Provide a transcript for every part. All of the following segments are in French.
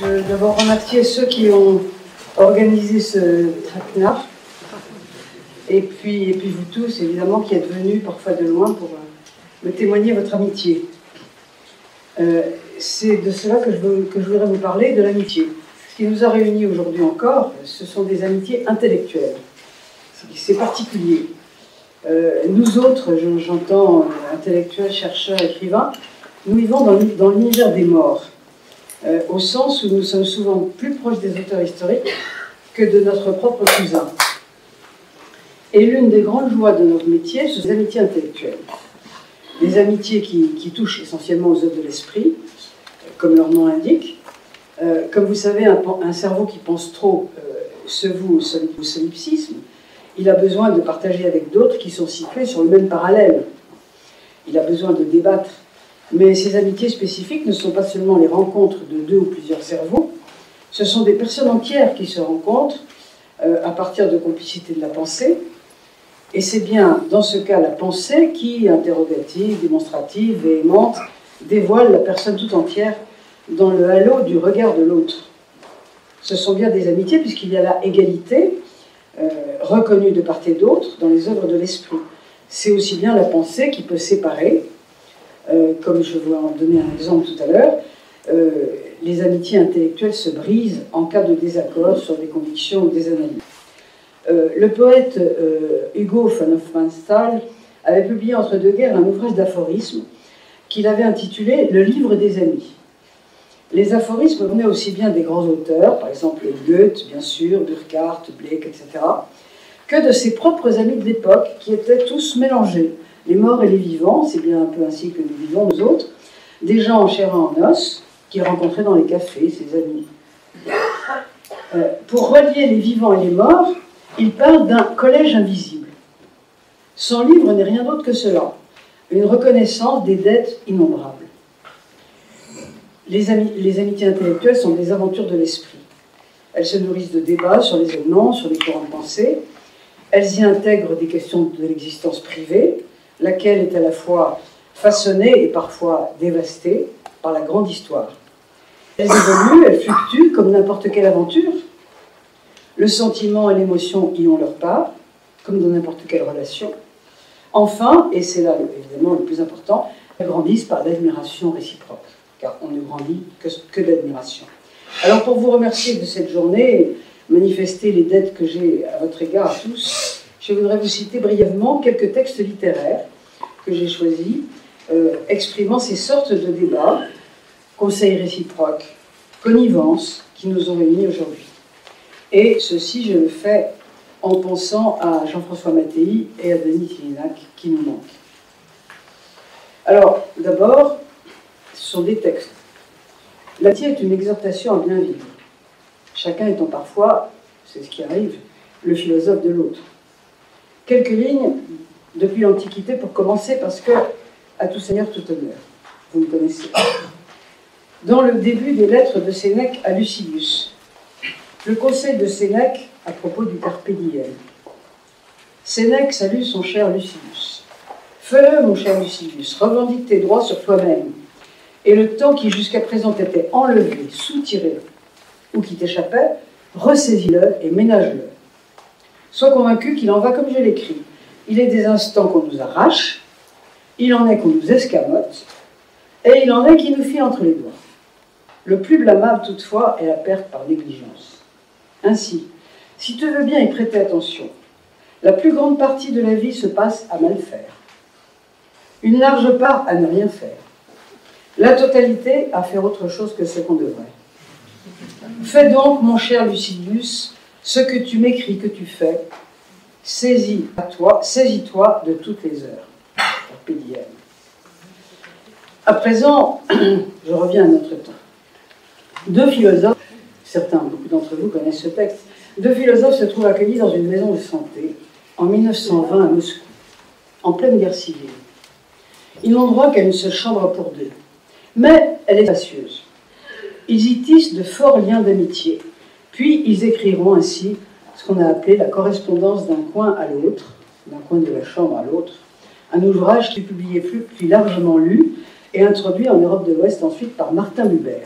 Je veux d'abord remercier ceux qui ont organisé ce traquenard. Et puis vous tous, évidemment, qui êtes venus parfois de loin pour me témoigner votre amitié. C'est de cela que je voudrais vous parler, de l'amitié. Ce qui nous a réunis aujourd'hui encore, ce sont des amitiés intellectuelles. C'est particulier. Nous autres, j'entends intellectuels, chercheurs, écrivains, nous vivons dans l'univers des morts, au sens où nous sommes souvent plus proches des auteurs historiques que de notre propre cousin. Et l'une des grandes joies de notre métier, ce sont les amitiés intellectuelles. Des amitiés qui touchent essentiellement aux œuvres de l'esprit, comme leur nom l'indique. Comme vous savez, un cerveau qui pense trop se voue au solipsisme. Il a besoin de partager avec d'autres qui sont situés sur le même parallèle. Il a besoin de débattre. Mais ces amitiés spécifiques ne sont pas seulement les rencontres de deux ou plusieurs cerveaux, ce sont des personnes entières qui se rencontrent à partir de complicité de la pensée. Et c'est bien, dans ce cas, la pensée qui, interrogative, démonstrative, véhémente, dévoile la personne tout entière dans le halo du regard de l'autre. Ce sont bien des amitiés puisqu'il y a la égalité, reconnue de part et d'autre, dans les œuvres de l'esprit. C'est aussi bien la pensée qui peut séparer, comme je vais en donner un exemple tout à l'heure, les amitiés intellectuelles se brisent en cas de désaccord sur des convictions ou des analyses. Le poète Hugo von Hofmannsthal avait publié entre deux guerres un ouvrage d'aphorismes qu'il avait intitulé « Le livre des amis ». Les aphorismes venaient aussi bien des grands auteurs, par exemple Goethe, bien sûr, Burckhardt, Blake, etc., que de ses propres amis de l'époque, qui étaient tous mélangés, les morts et les vivants, c'est bien un peu ainsi que nous vivons nous autres, des gens en chair et en os, qu'il rencontrait dans les cafés, ses amis. Pour relier les vivants et les morts, il parle d'un collège invisible. Son livre n'est rien d'autre que cela, une reconnaissance des dettes innombrables. Les amitiés intellectuelles sont des aventures de l'esprit. Elles se nourrissent de débats sur les événements, sur les courants de pensée. Elles y intègrent des questions de l'existence privée, laquelle est à la fois façonnée et parfois dévastée par la grande histoire. Elles évoluent, elles fluctuent comme n'importe quelle aventure. Le sentiment et l'émotion y ont leur part, comme dans n'importe quelle relation. Enfin, et c'est là évidemment le plus important, elles grandissent par l'admiration réciproque, car on ne grandit que d'admiration. Alors pour vous remercier de cette journée, manifester les dettes que j'ai à votre égard à tous, je voudrais vous citer brièvement quelques textes littéraires que j'ai choisis, exprimant ces sortes de débats, conseils réciproques, connivences qui nous ont réunis aujourd'hui. Et ceci, je le fais en pensant à Jean-François Mattei et à Denis Tillinac, qui nous manquent. Alors, d'abord, ce sont des textes. L'amitié est une exhortation à bien vivre. Chacun étant parfois, c'est ce qui arrive, le philosophe de l'autre. Quelques lignes depuis l'Antiquité pour commencer, parce que à tout seigneur, tout honneur. Vous me connaissez. Dans le début des lettres de Sénèque à Lucilius, le conseil de Sénèque à propos du carpe diem. Sénèque salue son cher Lucilius. Fais-le, mon cher Lucilius, revendique tes droits sur toi-même, et le temps qui jusqu'à présent t'était enlevé, soutiré, ou qui t'échappait, ressaisis-le et ménage-le. Sois convaincu qu'il en va comme je l'écris. Il est des instants qu'on nous arrache, il en est qu'on nous escamote, et il en est qui nous file entre les doigts. Le plus blâmable, toutefois, est la perte par négligence. Ainsi, si tu veux bien y prêter attention, la plus grande partie de la vie se passe à mal faire, une large part à ne rien faire, la totalité à faire autre chose que ce qu'on devrait. Fais donc, mon cher Lucilius, ce que tu m'écris que tu fais, saisis-toi de toutes les heures. Carpe diem. À présent, je reviens à notre temps. Deux philosophes, beaucoup d'entre vous connaissent ce texte, deux philosophes se trouvent accueillis dans une maison de santé en 1920 à Moscou, en pleine guerre civile. Ils n'ont droit qu'à une seule chambre pour deux, mais elle est spacieuse. Ils y tissent de forts liens d'amitié, puis ils écriront ainsi ce qu'on a appelé la correspondance d'un coin à l'autre, d'un coin de la chambre à l'autre, un ouvrage qui est publié puis largement lu et introduit en Europe de l'Ouest ensuite par Martin Buber.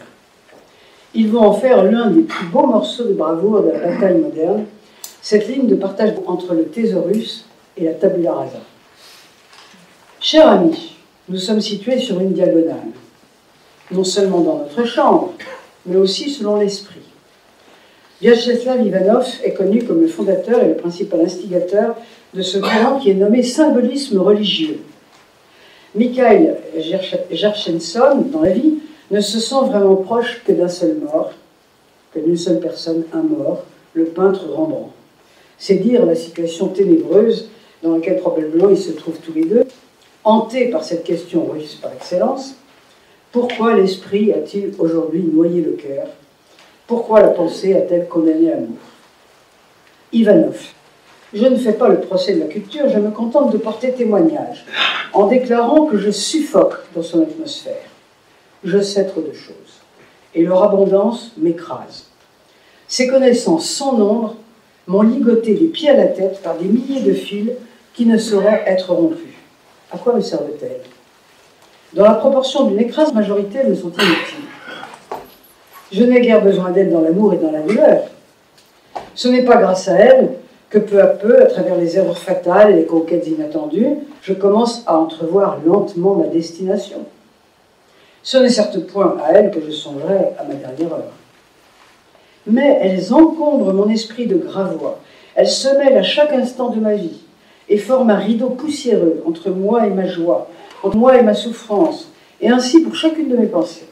Ils vont en faire l'un des plus beaux morceaux de bravoure de la bataille moderne, cette ligne de partage entre le thésaurus et la tabula rasa. Chers amis, nous sommes situés sur une diagonale, non seulement dans notre chambre, mais aussi selon l'esprit. Vyacheslav Ivanov est connu comme le fondateur et le principal instigateur de ce courant qui est nommé symbolisme religieux. Mikhail Gershensson, dans la vie, ne se sent vraiment proche que d'un seul mort, que d'une seule personne, un mort, le peintre Rembrandt. C'est dire la situation ténébreuse dans laquelle probablement ils se trouvent tous les deux, hantés par cette question russe par excellence. Pourquoi l'esprit a-t-il aujourd'hui noyé le cœur? Pourquoi la pensée a-t-elle condamné l'amour? Ivanov. Je ne fais pas le procès de la culture, je me contente de porter témoignage, en déclarant que je suffoque dans son atmosphère. Je sais trop de choses, et leur abondance m'écrase. Ces connaissances sans nombre m'ont ligoté des pieds à la tête par des milliers de fils qui ne sauraient être rompus. À quoi me servent-elles? Dans la proportion d'une écrasante majorité, elles me sont inutiles. Je n'ai guère besoin d'elles dans l'amour et dans la douleur. Ce n'est pas grâce à elles que peu à peu, à travers les erreurs fatales et les conquêtes inattendues, je commence à entrevoir lentement ma destination. Ce n'est certes point à elles que je songerai à ma dernière heure. Mais elles encombrent mon esprit de gravois, elles se mêlent à chaque instant de ma vie et forment un rideau poussiéreux entre moi et ma joie, entre moi et ma souffrance, et ainsi pour chacune de mes pensées.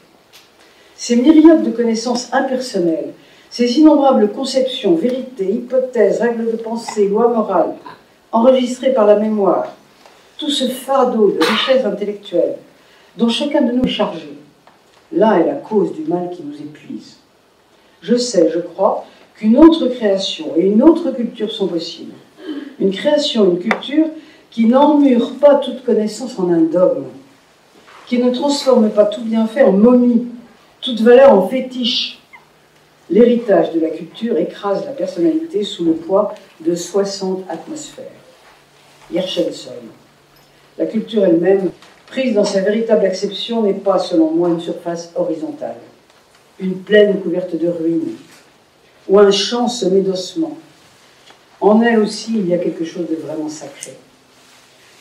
Ces myriades de connaissances impersonnelles, ces innombrables conceptions, vérités, hypothèses, règles de pensée, lois morales, enregistrées par la mémoire, tout ce fardeau de richesse intellectuelle dont chacun de nous est chargé, là est la cause du mal qui nous épuise. Je sais, je crois, qu'une autre création et une autre culture sont possibles. Une création, une culture qui n'emmure pas toute connaissance en un dogme, qui ne transforme pas tout bienfait en momie, toute valeur en fétiche. L'héritage de la culture écrase la personnalité sous le poids de 60 atmosphères. Gershensson. La culture elle-même, prise dans sa véritable acception, n'est pas, selon moi, une surface horizontale, une plaine couverte de ruines, ou un champ semé d'ossements. En elle aussi, il y a quelque chose de vraiment sacré.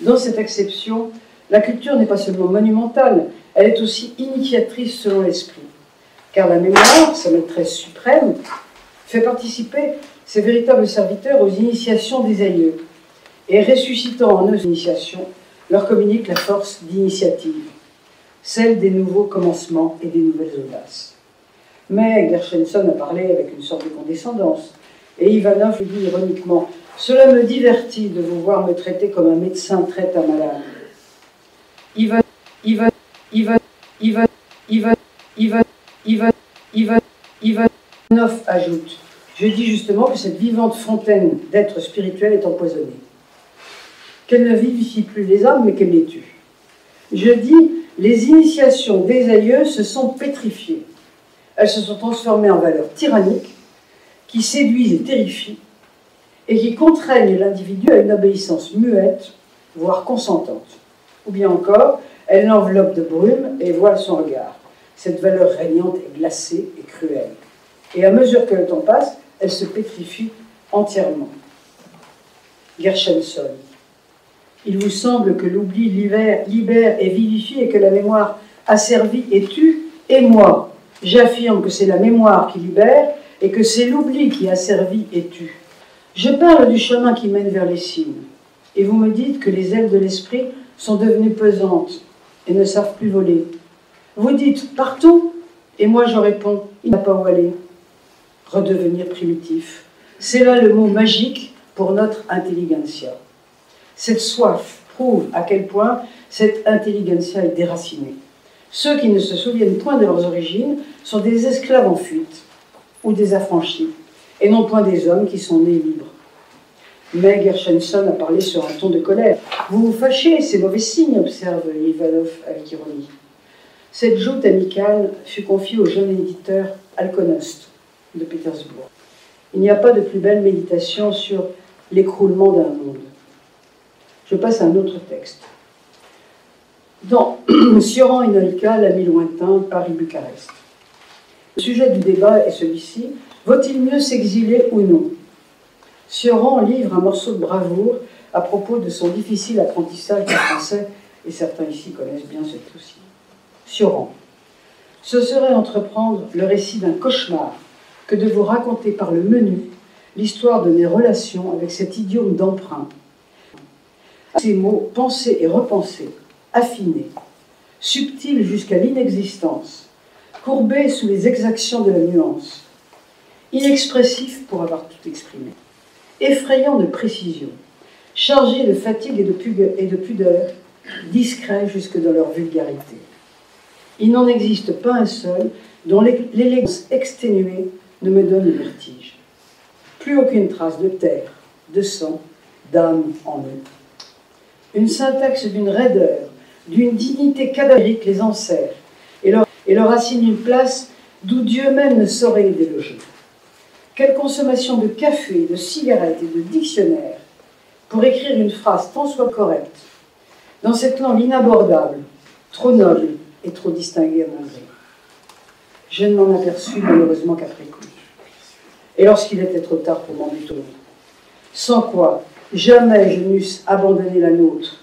Dans cette acception, la culture n'est pas seulement monumentale, elle est aussi initiatrice selon l'esprit. Car la mémoire, sa maîtresse suprême, fait participer ses véritables serviteurs aux initiations des aïeux, et ressuscitant en eux ces initiations, leur communique la force d'initiative, celle des nouveaux commencements et des nouvelles audaces. Mais Gershensson a parlé avec une sorte de condescendance, et Ivanov lui dit ironiquement « Cela me divertit de vous voir me traiter comme un médecin traite un malade. » Ivanov ajoute « Je dis justement que cette vivante fontaine d'être spirituel est empoisonnée. Qu'elle ne vivifie plus les âmes, mais qu'elle les tue. Je dis, les initiations des aïeux se sont pétrifiées. Elles se sont transformées en valeurs tyranniques qui séduisent et terrifient et qui contraignent l'individu à une obéissance muette, voire consentante. Ou bien encore, elles l'enveloppent de brume et voilent son regard. Cette valeur régnante est glacée et cruelle. Et à mesure que le temps passe, elle se pétrifie entièrement. Gershensson. Il vous semble que l'oubli libère et vivifie et que la mémoire asservit et tue, et moi, j'affirme que c'est la mémoire qui libère et que c'est l'oubli qui asservit et tue. Je parle du chemin qui mène vers les cimes, et vous me dites que les ailes de l'esprit sont devenues pesantes et ne savent plus voler. Vous dites « partons » et moi je réponds « il n'y a pas où aller ». Redevenir primitif. C'est là le mot magique pour notre intelligentsia. Cette soif prouve à quel point cette intelligentsia est déracinée. Ceux qui ne se souviennent point de leurs origines sont des esclaves en fuite ou des affranchis, et non point des hommes qui sont nés libres. Mais Gershensson a parlé sur un ton de colère. « Vous vous fâchez, c'est mauvais signe, observe Ivanov avec ironie. » Cette joute amicale fut confiée au jeune éditeur Alkonost de Pétersbourg. Il n'y a pas de plus belle méditation sur l'écroulement d'un monde. Je passe à un autre texte. Dans Sioran Inolka, l'ami lointain, Paris-Bucarest. Le sujet du débat est celui-ci: vaut-il mieux s'exiler ou non? Sioran livre un morceau de bravoure à propos de son difficile apprentissage du français, et certains ici connaissent bien ce dossier. Sioran: ce serait entreprendre le récit d'un cauchemar que de vous raconter par le menu l'histoire de mes relations avec cet idiome d'emprunt. Ces mots pensés et repensés, affinés, subtils jusqu'à l'inexistence, courbés sous les exactions de la nuance, inexpressifs pour avoir tout exprimé, effrayants de précision, chargés de fatigue et de pudeur, discrets jusque dans leur vulgarité. Il n'en existe pas un seul dont l'élégance exténuée ne me donne le vertige. Plus aucune trace de terre, de sang, d'âme en eux. Une syntaxe d'une raideur, d'une dignité cadavérique les enserre et leur assigne une place d'où Dieu même ne saurait les déloger. Quelle consommation de café, de cigarettes et de dictionnaires pour écrire une phrase tant soit correcte, dans cette langue inabordable, trop noble et trop distinguée à mon gré. Je ne m'en aperçus malheureusement qu'après coup, et lorsqu'il était trop tard pour m'en détourner. Sans quoi, jamais je n'eusse abandonné la nôtre,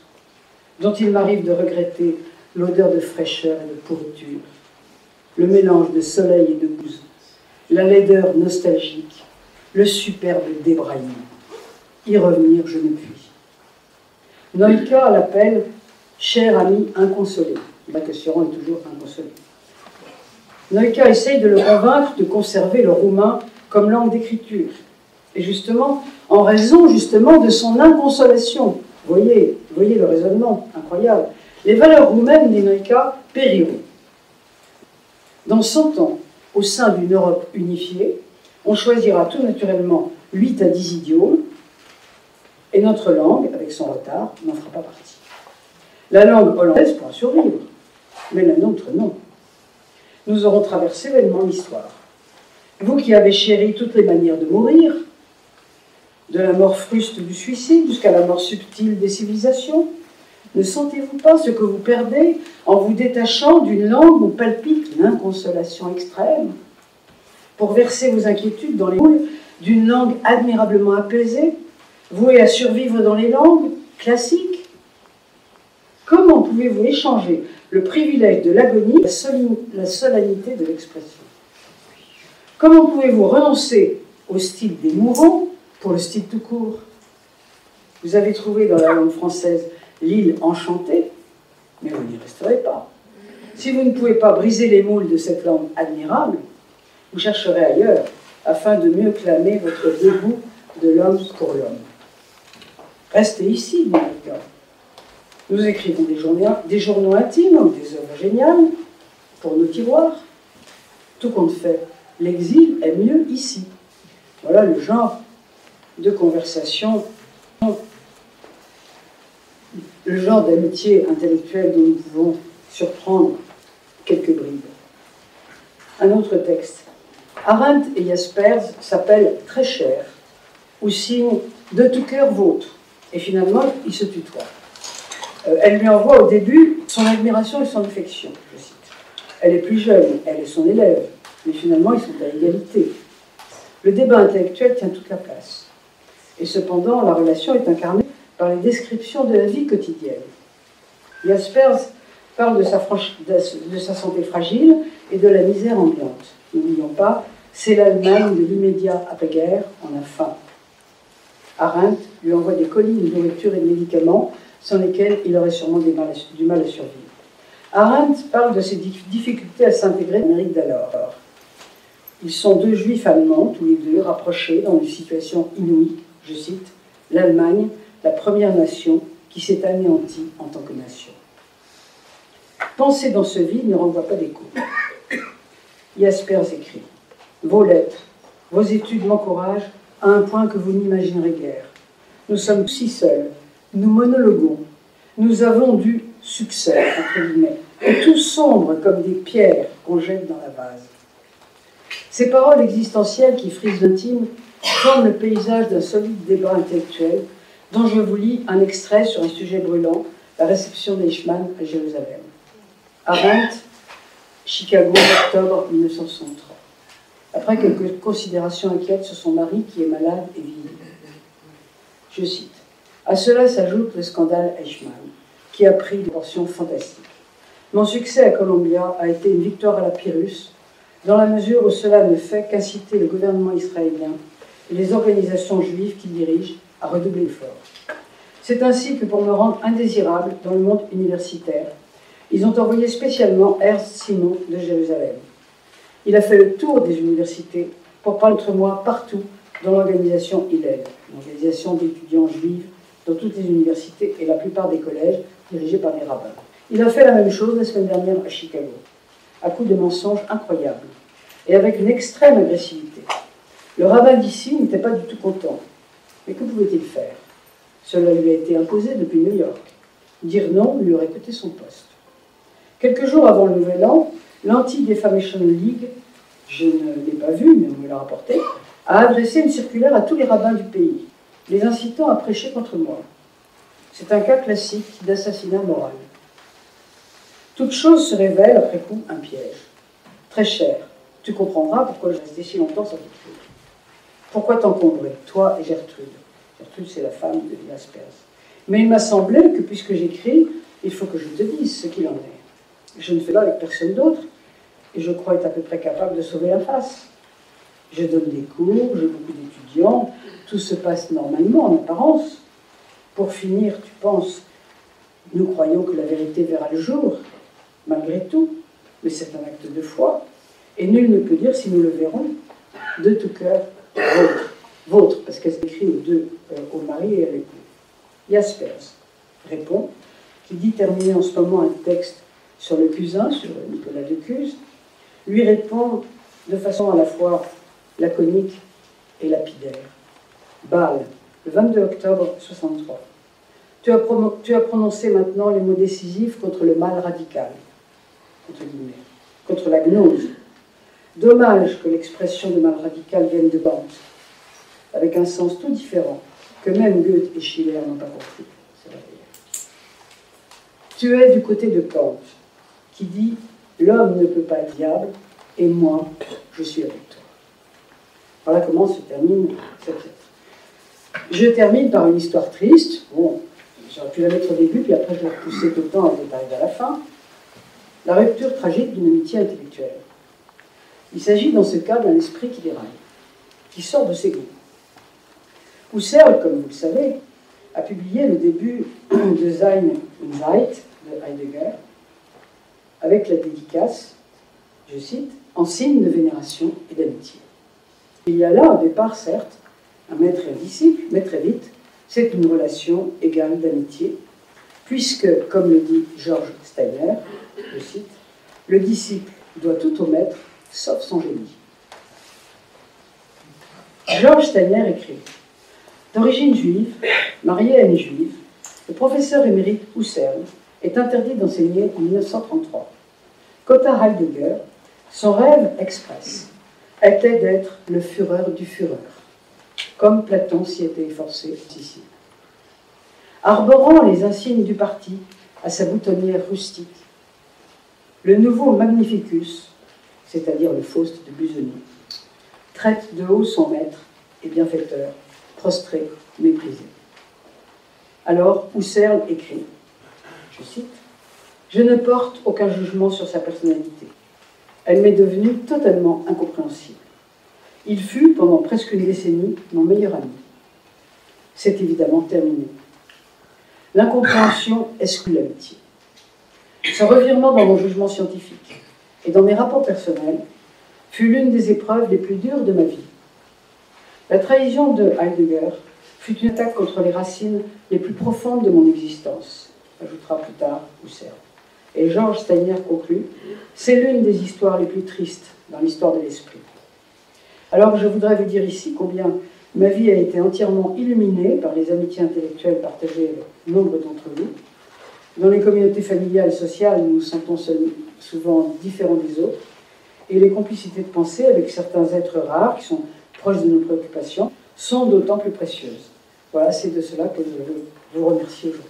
dont il m'arrive de regretter l'odeur de fraîcheur et de pourriture, le mélange de soleil et de bouse, la laideur nostalgique, le superbe débraillement. Y revenir, je ne puis. Noïka l'appelle « cher ami inconsolé ». Bien que Sioran est toujours inconsolé. Noïka essaye de le convaincre de conserver le roumain comme langue d'écriture. Et justement, en raison justement de son inconsolation, voyez le raisonnement incroyable, les valeurs roumaines des Noïka périront. Dans 100 ans, au sein d'une Europe unifiée, on choisira tout naturellement 8 à 10 idiomes, et notre langue, avec son retard, n'en fera pas partie. La langue hollandaise pourra survivre, mais la nôtre, non. Nous aurons traversé vainement l'histoire. Vous qui avez chéri toutes les manières de mourir, de la mort fruste du suicide jusqu'à la mort subtile des civilisations, ne sentez-vous pas ce que vous perdez en vous détachant d'une langue où palpite l'inconsolation extrême, pour verser vos inquiétudes dans les moules d'une langue admirablement apaisée, vouée à survivre dans les langues classiques? Comment pouvez-vous échanger le privilège de l'agonie, la solennité de l'expression? Comment pouvez-vous renoncer au style des mourants pour le style tout court? Vous avez trouvé dans la langue française l'île enchantée, mais vous n'y resterez pas. Si vous ne pouvez pas briser les moules de cette langue admirable, vous chercherez ailleurs afin de mieux clamer votre dégoût de l'homme pour l'homme. Restez ici, dans le cas. Nous écrivons des journaux intimes ou des œuvres géniales pour nos tiroirs. Tout compte fait, l'exil est mieux ici. Voilà le genre de conversation, le genre d'amitié intellectuelle dont nous pouvons surprendre quelques bribes. Un autre texte. Arendt et Jaspers s'appellent très cher, ou signent de tout cœur vôtre, et finalement ils se tutoient. Elle lui envoie au début son admiration et son affection, je cite. Elle est plus jeune, elle est son élève, mais finalement ils sont à égalité. Le débat intellectuel tient toute la place. Et cependant, la relation est incarnée par les descriptions de la vie quotidienne. Jaspers parle de sa santé fragile et de la misère ambiante. N'oublions pas, c'est l'Allemagne de l'immédiat après-guerre, on a faim. Arendt lui envoie des colis de nourriture et de médicaments sans lesquels il aurait sûrement du mal à survivre. Arendt parle de ses difficultés à s'intégrer en Amérique d'alors. Ils sont deux juifs allemands, tous les deux, rapprochés dans une situation inouïe, je cite, « l'Allemagne, la première nation qui s'est anéantie en tant que nation ». Penser dans ce vide ne renvoie pas d'écho. Jaspers écrit « Vos lettres, vos études m'encouragent à un point que vous n'imaginerez guère. Nous sommes si seuls, nous monologuons, nous avons du succès, entre guillemets, et tout sombre comme des pierres qu'on jette dans la vase. » Ces paroles existentielles qui frisent l'intime forment le paysage d'un solide débat intellectuel dont je vous lis un extrait sur un sujet brûlant, la réception d'Eichmann à Jérusalem. Arendt, Chicago, octobre 1963. après quelques considérations inquiètes sur son mari qui est malade et vieillit. Je cite. À cela s'ajoute le scandale Eichmann, qui a pris des proportions fantastiques. Mon succès à Columbia a été une victoire à la Pyrrhus, dans la mesure où cela ne fait qu'inciter le gouvernement israélien et les organisations juives qu'il dirige à redoubler d'efforts. C'est ainsi que pour me rendre indésirable dans le monde universitaire, ils ont envoyé spécialement Ernst Simon de Jérusalem. Il a fait le tour des universités pour parler contre moi partout dans l'organisation Hillel, l'organisation d'étudiants juifs dans toutes les universités et la plupart des collèges dirigés par des rabbins. Il a fait la même chose la semaine dernière à Chicago, à coups de mensonges incroyables et avec une extrême agressivité. Le rabbin d'ici n'était pas du tout content. Mais que pouvait-il faire? Cela lui a été imposé depuis New York. Dire non lui aurait coûté son poste. Quelques jours avant le Nouvel An, l'Anti-Defamation League, je ne l'ai pas vu, mais on me l'a rapporté, a adressé une circulaire à tous les rabbins du pays, les incitant à prêcher contre moi. C'est un cas classique d'assassinat moral. Toute chose se révèle après coup un piège. Très cher, tu comprendras pourquoi je restais si longtemps sans t'écrire. Pourquoi t'encombrer, toi et Gertrude? Gertrude, c'est la femme de Jaspers. Mais il m'a semblé que puisque j'écris, il faut que je te dise ce qu'il en est. Je ne fais pas avec personne d'autre, et je crois être à peu près capable de sauver la face. Je donne des cours, j'ai beaucoup d'étudiants, tout se passe normalement en apparence. Pour finir, tu penses, nous croyons que la vérité verra le jour, malgré tout, mais c'est un acte de foi, et nul ne peut dire si nous le verrons, de tout cœur, vôtre, parce qu'elle s'écrit au mari et à l'époux. Jaspers répond, qui dit terminer en ce moment un texte sur le Cusin, sur Nicolas de Cuse, lui répond de façon à la fois laconique et lapidaire. Bâle, le 22 octobre 63. Tu as prononcé maintenant les mots décisifs contre le mal radical, entre guillemets, contre la gnose. Dommage que l'expression de mal radical vienne de Kant, avec un sens tout différent, que même Goethe et Schiller n'ont pas compris. Tu es du côté de Kant, qui dit « L'homme ne peut pas être diable, et moi, je suis avec toi ». Voilà comment se termine cette lettre. Je termine par une histoire triste. Bon, j'aurais pu la mettre au début, puis après je vais repousser tout le temps et d'arriver à la fin. La rupture tragique d'une amitié intellectuelle. Il s'agit dans ce cas d'un esprit qui déraille, qui sort de ses goûts. Husserl, comme vous le savez, a publié le début de Sein und Zeit de Heidegger, avec la dédicace, je cite, « en signe de vénération et d'amitié ». Il y a là, au départ, certes, un maître et un disciple, mais très vite, c'est une relation égale d'amitié, puisque, comme le dit Georges Steiner, je cite, « le disciple doit tout au maître, sauf son génie ». Georges Steiner écrit « D'origine juive, marié à une juive, le professeur émérite Husserl est interdit d'enseigner en 1933. Quant à Heidegger, son rêve express était d'être le Führer du Führer, comme Platon s'y était efforcé ici. Arborant les insignes du parti à sa boutonnière rustique, le nouveau Magnificus, c'est-à-dire le Faust de Busoni, traite de haut son maître et bienfaiteur, prostré, méprisé. Alors Husserl écrit, je cite, « Je ne porte aucun jugement sur sa personnalité. Elle m'est devenue totalement incompréhensible. Il fut, pendant presque une décennie, mon meilleur ami. C'est évidemment terminé. L'incompréhension exclut l'amitié. Ce revirement dans mon jugement scientifique et dans mes rapports personnels fut l'une des épreuves les plus dures de ma vie. La trahison de Heidegger fut une attaque contre les racines les plus profondes de mon existence, ajoutera plus tard Husserl. Et Georges Steiner conclut, c'est l'une des histoires les plus tristes dans l'histoire de l'esprit. Alors je voudrais vous dire ici combien ma vie a été entièrement illuminée par les amitiés intellectuelles partagées avec nombre d'entre vous. Dans les communautés familiales et sociales, nous nous sentons souvent différents des autres, et les complicités de pensée avec certains êtres rares qui sont proches de nos préoccupations sont d'autant plus précieuses. Voilà, c'est de cela que je veux vous remercier aujourd'hui.